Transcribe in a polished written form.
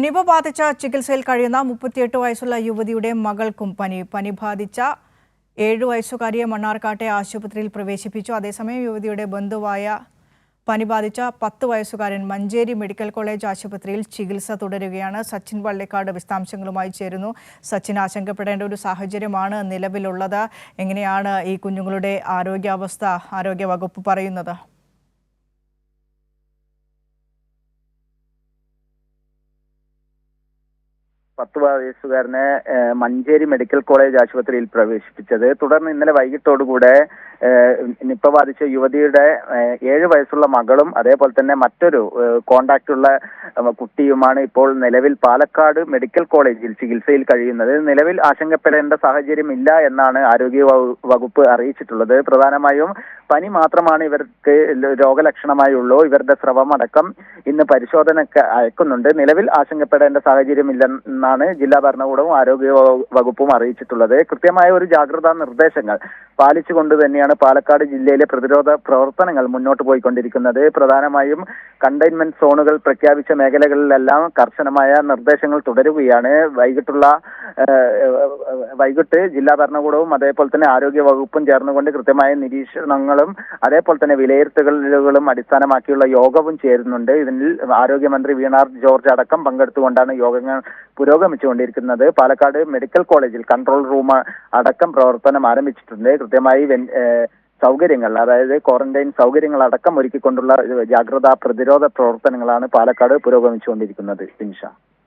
Nipah ബാധിച്ച ചികിത്സയിൽ കഴിയുന്ന 38 വയസ്സുള്ള യുവതിയുടെ മകൾക്കും പനി ബാധിച്ച 7 വയസ്സുകാരിയെ മണ്ണാർക്കാട്ടെ ആശുപത്രിയിൽ പ്രവേശിപ്പിച്ചു. അതേസമയം യുവതിയുടെ ബന്ധുവായ പനി ബാധിച്ച 10 വയസ്സുകാരൻ മഞ്ചേരി മെഡിക്കൽ കോളേജ് ആശുപത്രിയിൽ ചികിത്സ തുടരുകയാണ്. സച്ചിൻ വള്ളിക്കാട് വിശദാംശങ്ങളുമായി ചേരുന്നു. സച്ചിൻ, ആശങ്കപ്പെടേണ്ട ഒരു സാഹചര്യമാണ് നിലവിലുള്ളത്. എങ്ങനെയാണ് ഈ കുഞ്ഞുങ്ങളുടെ ആരോഗ്യാവസ്ഥ ആരോഗ്യവകുപ്പ് പറയുന്നത്? 10 വയസ്സുകാരനെ മഞ്ചേരി മെഡിക്കൽ കോളേജ് ആശുപത്രിയിൽ പ്രവേശിപ്പിച്ചത്. തുടർന്ന് ഇന്നലെ വൈകിട്ടോടുകൂടെ നിപ്പ ബാധിച്ച യുവതിയുടെ 7 വയസ്സുള്ള മകളും അതേപോലെ തന്നെ മറ്റൊരു കോണ്ടാക്റ്റുള്ള കുട്ടിയുമാണ് ഇപ്പോൾ നിലവിൽ പാലക്കാട് മെഡിക്കൽ കോളേജിൽ ചികിത്സയിൽ കഴിയുന്നത്. നിലവിൽ ആശങ്കപ്പെടേണ്ട സാഹചര്യമില്ല എന്നാണ് ആരോഗ്യ വകുപ്പ് അറിയിച്ചിട്ടുള്ളത്. പ്രധാനമായും പനി മാത്രമാണ് ഇവർക്ക് രോഗലക്ഷണമായുള്ളൂ. ഇവരുടെ സ്രവമടക്കം ഇന്ന് പരിശോധനയ്ക്ക് അയക്കുന്നുണ്ട്. നിലവിൽ ആശങ്കപ്പെടേണ്ട സാഹചര്യമില്ലെന്നാണ് ജില്ലാ ഭരണകൂടവും ആരോഗ്യ വകുപ്പും അറിയിച്ചിട്ടുള്ളത്. കൃത്യമായ ഒരു ജാഗ്രതാ നിർദ്ദേശങ്ങൾ പാലിച്ചുകൊണ്ട് തന്നെയാണ് പാലക്കാട് ജില്ലയിലെ പ്രതിരോധ പ്രവർത്തനങ്ങൾ മുന്നോട്ട് പോയിക്കൊണ്ടിരിക്കുന്നത്. പ്രധാനമായും കണ്ടെയ്ൻമെന്റ് സോണുകൾ പ്രഖ്യാപിച്ച മേഖലകളിലെല്ലാം കർശനമായ നിർദ്ദേശങ്ങൾ തുടരുകയാണ്. വൈകിട്ട് ജില്ലാ ഭരണകൂടവും അതേപോലെ തന്നെ ആരോഗ്യ വകുപ്പും ചേർന്നുകൊണ്ട് കൃത്യമായ നിരീക്ഷണങ്ങളും അതേപോലെ തന്നെ വിലയിരുത്തലുകളും അടിസ്ഥാനമാക്കിയുള്ള യോഗവും ചേരുന്നുണ്ട്. ഇതിൽ ആരോഗ്യമന്ത്രി വീണ ജോർജ് അടക്കം പങ്കെടുത്തുകൊണ്ടാണ് യോഗങ്ങൾ പുരോഗമിച്ചുകൊണ്ടിരിക്കുന്നത്. പാലക്കാട് മെഡിക്കൽ കോളേജിൽ കൺട്രോൾ റൂം അടക്കം പ്രവർത്തനം ആരംഭിച്ചിട്ടുണ്ട്. കൃത്യമായി സൗകര്യങ്ങൾ, അതായത് ക്വാറന്റൈൻ സൗകര്യങ്ങൾ അടക്കം ഒരുക്കിക്കൊണ്ടുള്ള ജാഗ്രതാ പ്രതിരോധ പ്രവർത്തനങ്ങളാണ് പാലക്കാട് പുരോഗമിച്ചുകൊണ്ടിരിക്കുന്നത്.